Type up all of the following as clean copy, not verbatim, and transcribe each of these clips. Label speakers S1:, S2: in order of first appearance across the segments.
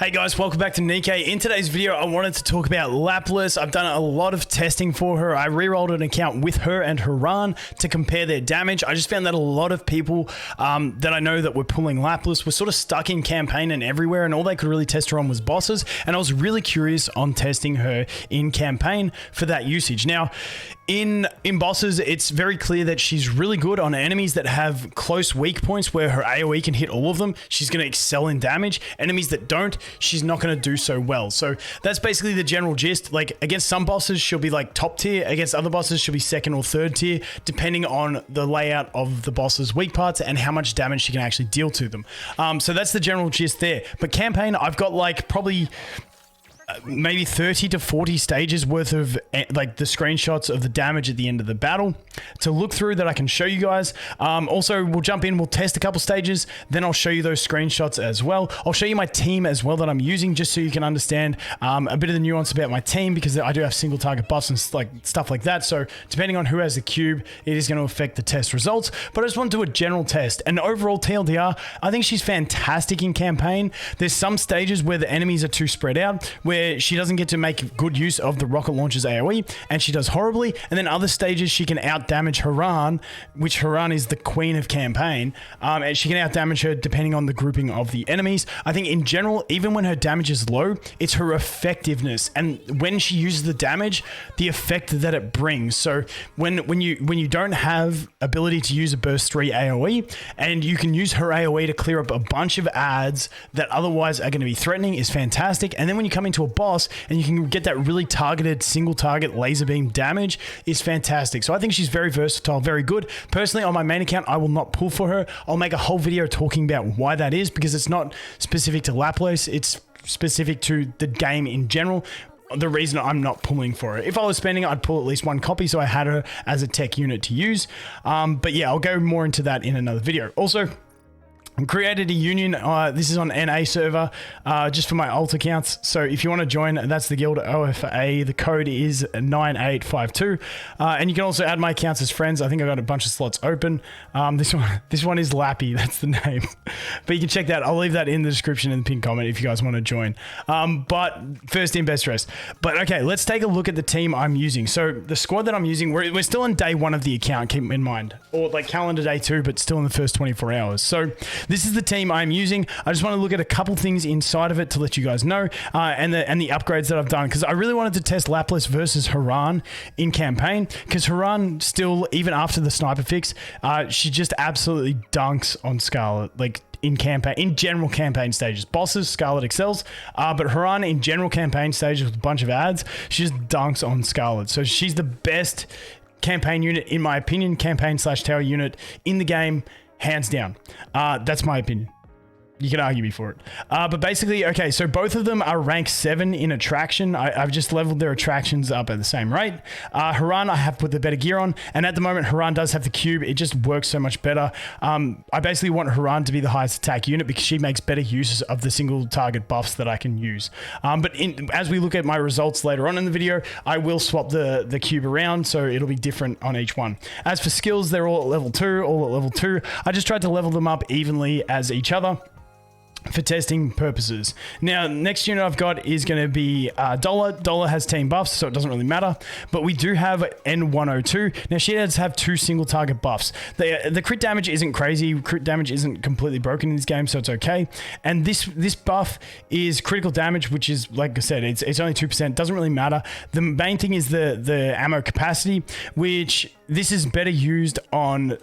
S1: Hey guys, welcome back to Nikke. In today's video, I wanted to talk about Laplace. I've done a lot of testing for her. I re-rolled an account with her and HARRAN to compare their damage. I just found that a lot of people that I know that were pulling Laplace were sort of stuck in campaign and everywhere, and all they could really test her on was bosses. And I was really curious on testing her in campaign for that usage. Now, in bosses, it's very clear that she's really good on enemies that have close weak points where her AoE can hit all of them. She's going to excel in damage. Enemies that don't, she's not going to do so well. So that's basically the general gist. Like against some bosses, she'll be like top tier. Against other bosses, she'll be second or third tier, depending on the layout of the boss's weak parts and how much damage she can actually deal to them. So that's the general gist there. But campaign, I've got like probably maybe 30 to 40 stages worth of like the screenshots of the damage at the end of the battle to look through that I can show you guys. Also, we'll jump in, we'll test a couple stages, then I'll show you those screenshots as well. I'll show you my team as well that I'm using, just so you can understand a bit of the nuance about my team, because I do have single target buffs and stuff like that. So depending on who has the cube, it is going to affect the test results. But I just want to do a general test. And overall TLDR, I think she's fantastic in campaign. There's some stages where the enemies are too spread out, where she doesn't get to make good use of the rocket launcher's AoE, and she does horribly. And then other stages she can out damage HARRAN, which HARRAN is the queen of campaign, and she can out damage her depending on the grouping of the enemies. I think in general, even when her damage is low, it's her effectiveness, and when she uses the damage, the effect that it brings. So when you don't have ability to use a burst 3 AoE, and you can use her AoE to clear up a bunch of adds that otherwise are going to be threatening, is fantastic. And then when you come into a boss and you can get that really targeted single target laser beam damage, is fantastic. So I think she's very versatile, very good. Personally, on my main account, I will not pull for her. I'll make a whole video talking about why that is, because it's not specific to Laplace, it's specific to the game in general. The reason I'm not pulling for her. If I was spending, I'd pull at least one copy, so I had her as a tech unit to use. But yeah, I'll go more into that in another video. Also, I created a union. This is on NA server, just for my alt accounts. So if you want to join, that's the guild OFA. The code is 9852. And you can also add my accounts as friends. I think I got a bunch of slots open. This one is Lappy. That's the name. But you can check that. I'll leave that in the description in the pinned comment if you guys want to join. But first in, best dressed. But okay, let's take a look at the team I'm using. So the squad that I'm using, we're still on day 1 of the account, keep in mind, or like calendar day 2, but still in the first 24 hours. So this is the team I'm using. I just want to look at a couple things inside of it to let you guys know, and the upgrades that I've done, because I really wanted to test Laplace versus HARRAN in campaign, because HARRAN still, even after the sniper fix, she just absolutely dunks on Scarlet, like in campaign, in general campaign stages. Bosses, Scarlet excels, but HARRAN in general campaign stages with a bunch of ads, she just dunks on Scarlet. So she's the best campaign unit, in my opinion, campaign / tower unit in the game, hands down. That's my opinion. You can argue me for it. But basically, okay, so both of them are rank 7 in attraction. I've just leveled their attractions up at the same rate. HARRAN, I have put the better gear on, and at the moment, HARRAN does have the cube. It just works so much better. I basically want HARRAN to be the highest attack unit because she makes better uses of the single target buffs that I can use. But as we look at my results later on in the video, I will swap the cube around, so it'll be different on each one. As for skills, they're all at level 2, all at level 2. I just tried to level them up evenly as each other for testing purposes. Now, next unit I've got is going to be Dollar. Dollar has team buffs, so it doesn't really matter. But we do have N102. Now, she does have 2 single target buffs. The crit damage isn't crazy. Crit damage isn't completely broken in this game, so it's okay. And this buff is critical damage, which is, like I said, it's only 2%. Doesn't really matter. The main thing is the ammo capacity, which this is better used on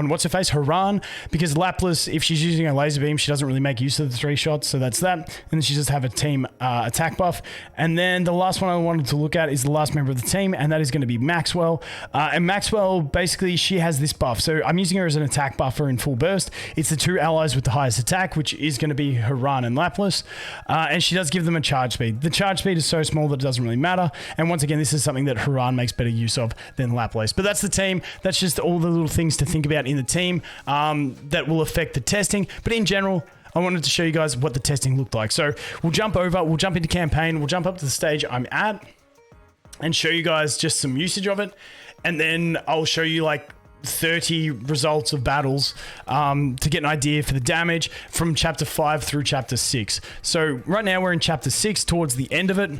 S1: what's her face, HARRAN, because Laplace, if she's using a laser beam, she doesn't really make use of the 3 shots, so that's that. And then she just have a team attack buff. And then the last one I wanted to look at is the last member of the team, and that is going to be Maxwell. And Maxwell, basically, she has this buff. So I'm using her as an attack buffer in full burst. It's the 2 allies with the highest attack, which is going to be HARRAN and Laplace. And she does give them a charge speed. The charge speed is so small that it doesn't really matter. And once again, this is something that HARRAN makes better use of than Laplace. But that's the team. That's just all the little things to think about in the team that will affect the testing. But in general, I wanted to show you guys what the testing looked like. So we'll jump into campaign, we'll jump up to the stage I'm at and show you guys just some usage of it. And then I'll show you like 30 results of battles to get an idea for the damage from chapter 5 through chapter 6. So right now we're in chapter 6 towards the end of it.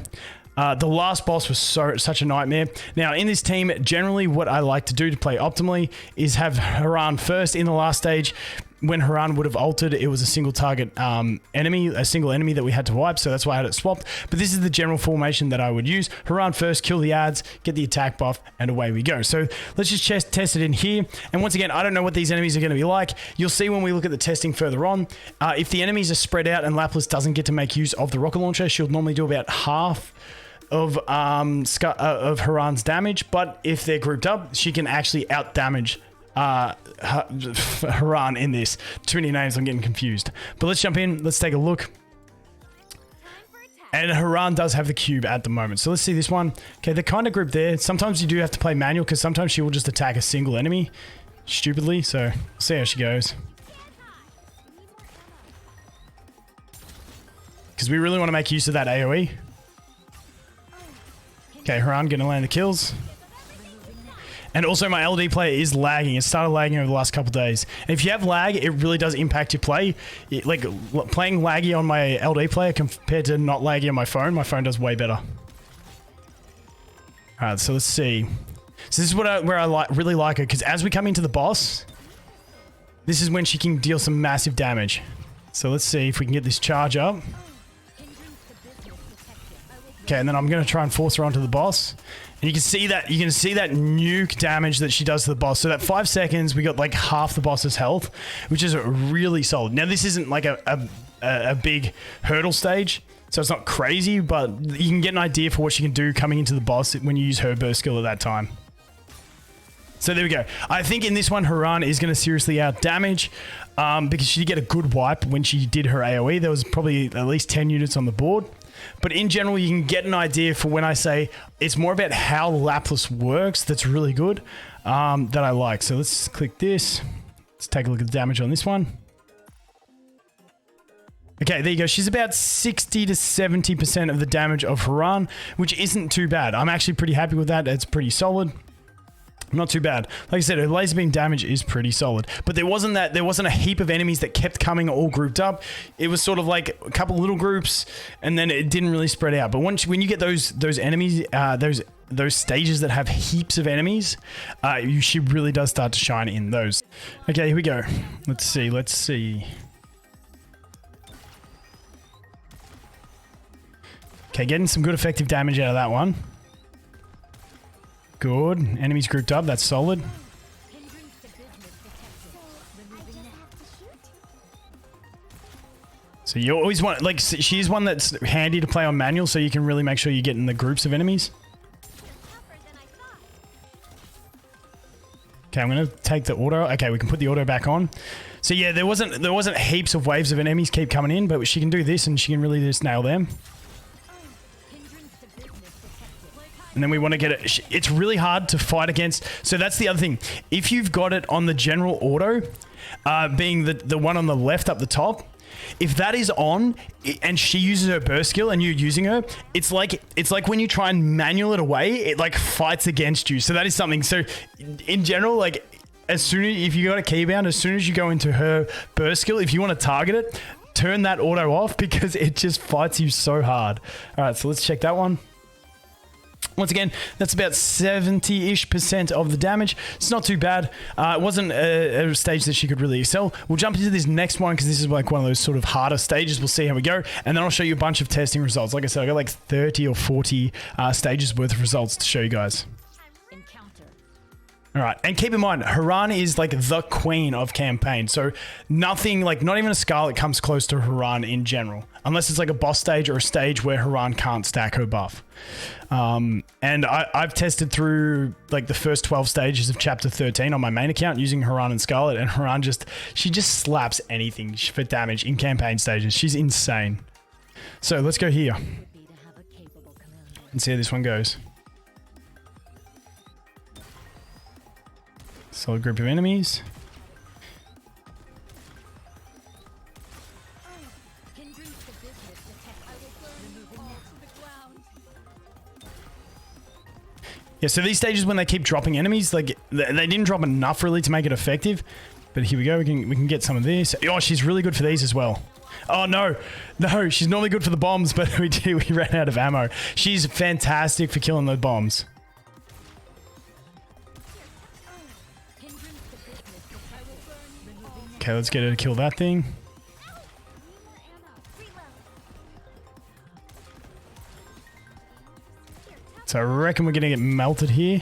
S1: The last boss was such a nightmare. Now in this team, generally what I like to do to play optimally is have HARRAN first in the last stage. When HARRAN would have altered, it was a single target enemy, a single enemy that we had to wipe, so that's why I had it swapped. But this is the general formation that I would use. HARRAN first, kill the ads, get the attack buff, and away we go. So let's just test it in here. And once again, I don't know what these enemies are going to be like. You'll see when we look at the testing further on. If the enemies are spread out and Laplace doesn't get to make use of the rocket launcher, she'll normally do about half of HARRAN's damage. But if they're grouped up, she can actually out damage HARRAN in this. Too many names, I'm getting confused. But let's jump in, let's take a look. And HARRAN does have the cube at the moment. So let's see this one. Okay, they're kind of grouped there. Sometimes you do have to play manual because sometimes she will just attack a single enemy stupidly. So see how she goes. Because we really want to make use of that AoE. Okay, HARRAN gonna land the kills. And also my LD player is lagging. It started lagging over the last couple days. And if you have lag, it really does impact your play. Like playing laggy on my LD player compared to not laggy on my phone does way better. Alright, so let's see. So this is where I really like her, because as we come into the boss, this is when she can deal some massive damage. So let's see if we can get this charge up. Okay, and then I'm gonna try and force her onto the boss. And you can see that nuke damage that she does to the boss. So that 5 seconds, we got like half the boss's health, which is really solid. Now this isn't like a big hurdle stage, so it's not crazy, but you can get an idea for what she can do coming into the boss when you use her burst skill at that time. So there we go. I think in this one, HARRAN is going to seriously out damage because she did get a good wipe when she did her AoE. There was probably at least 10 units on the board. But in general, you can get an idea for when I say it's more about how Laplace works that's really good that I like. So let's click this. Let's take a look at the damage on this one. Okay, there you go. She's about 60 to 70% of the damage of HARRAN, which isn't too bad. I'm actually pretty happy with that. It's pretty solid. Not too bad. Like I said, her laser beam damage is pretty solid. But there wasn't a heap of enemies that kept coming all grouped up. It was sort of like a couple little groups, and then it didn't really spread out. But when you get those enemies, those stages that have heaps of enemies, she really does start to shine in those. Okay, here we go. Let's see. Okay, getting some good effective damage out of that one. Good. Enemies grouped up. That's solid. So you always want, like, she's one that's handy to play on manual, so you can really make sure you get in the groups of enemies. Okay, I'm gonna take the auto. Okay, we can put the auto back on. So yeah, there wasn't heaps of waves of enemies keep coming in, but she can do this and she can really just nail them. And then we want to get it. It's really hard to fight against. So that's the other thing. If you've got it on the general auto, being the one on the left up the top, if that is on and she uses her burst skill and you're using her, it's like when you try and manual it away, it like fights against you. So that is something. So in general, like if you got a keybound, as soon as you go into her burst skill, if you want to target it, turn that auto off because it just fights you so hard. All right, so let's check that one. Once again, that's about 70-ish% of the damage. It's not too bad. It wasn't a stage that she could really excel. We'll jump into this next one because this is like one of those sort of harder stages. We'll see how we go. And then I'll show you a bunch of testing results. Like I said, I got like 30 or 40 stages worth of results to show you guys. All right, and keep in mind, HARRAN is like the queen of campaign. So nothing, like not even a Scarlet comes close to HARRAN in general, unless it's like a boss stage or a stage where HARRAN can't stack her buff. And I've tested through like the first 12 stages of chapter 13 on my main account using HARRAN and Scarlet, and HARRAN she just slaps anything for damage in campaign stages. She's insane. So let's go here and see how this one goes. Solid group of enemies. Yeah, so these stages when they keep dropping enemies, like they didn't drop enough really to make it effective. But here we go, we can get some of this. Oh, she's really good for these as well. Oh no, no, she's normally good for the bombs, but we ran out of ammo. She's fantastic for killing the bombs. Okay, let's get her to kill that thing. So I reckon we're gonna get melted here.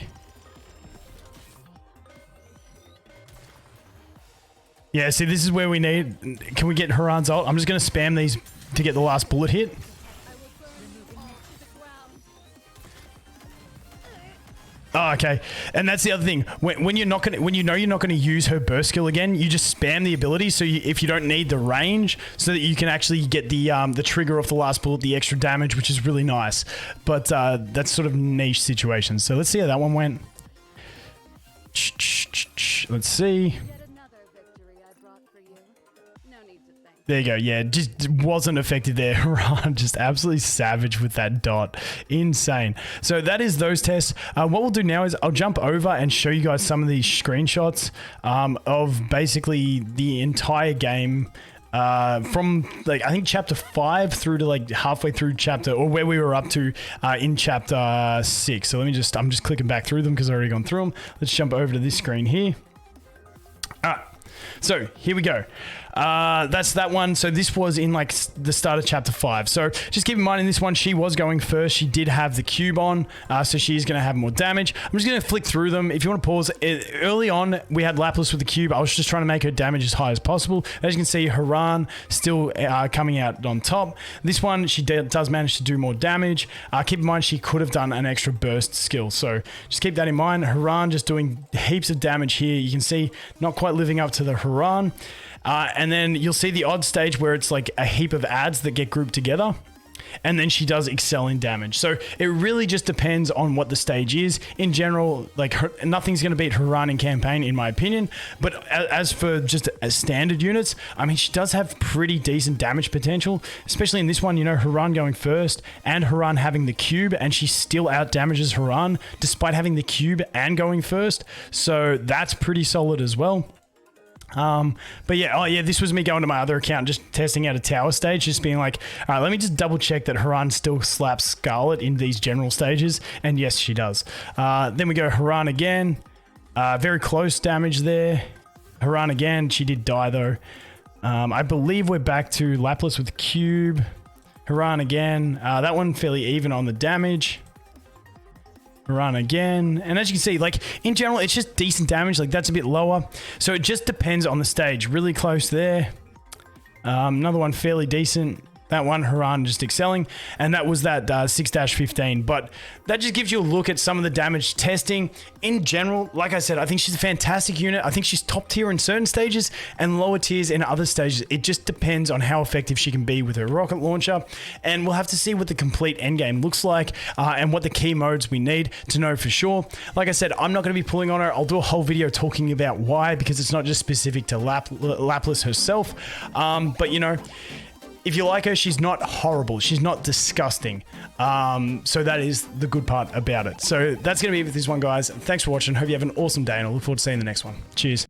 S1: Yeah, see, this is where we need... Can we get Harran's ult? I'm just going to spam these to get the last bullet hit. Oh, okay. And that's the other thing. When you're not going, when you know you're not going to use her burst skill again, you just spam the ability. So if you don't need the range, so that you can actually get the trigger off the last bullet, the extra damage, which is really nice. But that's sort of niche situations. So let's see how that one went. Let's see. There you go. Yeah, just wasn't effective there. HARRAN just absolutely savage with that dot. Insane. So that is those tests. What we'll do now is I'll jump over and show you guys some of these screenshots of basically the entire game. From like I think chapter 5 through to like halfway through chapter, or where we were up to in chapter 6. So I'm just clicking back through them because I've already gone through them. Let's jump over to this screen here. Alright, so here we go. That's that one. So this was in like the start of chapter 5. So just keep in mind in this one, she was going first. She did have the cube on, so she's going to have more damage. I'm just going to flick through them. If you want to pause, early on, we had Laplace with the cube. I was just trying to make her damage as high as possible. As you can see, HARRAN still coming out on top. This one, she does manage to do more damage. Keep in mind, she could have done an extra burst skill. So just keep that in mind. HARRAN just doing heaps of damage here. You can see not quite living up to the HARRAN. And then you'll see the odd stage where it's like a heap of ads that get grouped together. And then she does excel in damage. So it really just depends on what the stage is. In general, like nothing's going to beat HARRAN in campaign, in my opinion. But as for just as standard units, I mean, she does have pretty decent damage potential. Especially in this one, you know, HARRAN going first and HARRAN having the cube. And she still out damages HARRAN despite having the cube and going first. So that's pretty solid as well. But yeah, oh yeah, this was me going to my other account, just testing out a tower stage, just being like, all right, let me just double check that HARRAN still slaps Scarlet in these general stages. And yes, she does. Then we go HARRAN again, very close damage there. HARRAN again, she did die though. I believe we're back to Laplace with cube. HARRAN again, that one fairly even on the damage. HARRAN again, and as you can see, like in general it's just decent damage, like that's a bit lower, so it just depends on the stage. Really close there. Another one fairly decent. That one, HARRAN just excelling, and that was that 6-15. But that just gives you a look at some of the damage testing. In general, like I said, I think she's a fantastic unit. I think she's top tier in certain stages and lower tiers in other stages. It just depends on how effective she can be with her rocket launcher, and we'll have to see what the complete endgame looks like and what the key modes we need to know for sure. Like I said, I'm not going to be pulling on her. I'll do a whole video talking about why, because it's not just specific to Laplace herself, but you know, if you like her, she's not horrible. She's not disgusting. So that is the good part about it. So that's going to be it with this one, guys. Thanks for watching. Hope you have an awesome day, and I look forward to seeing the next one. Cheers.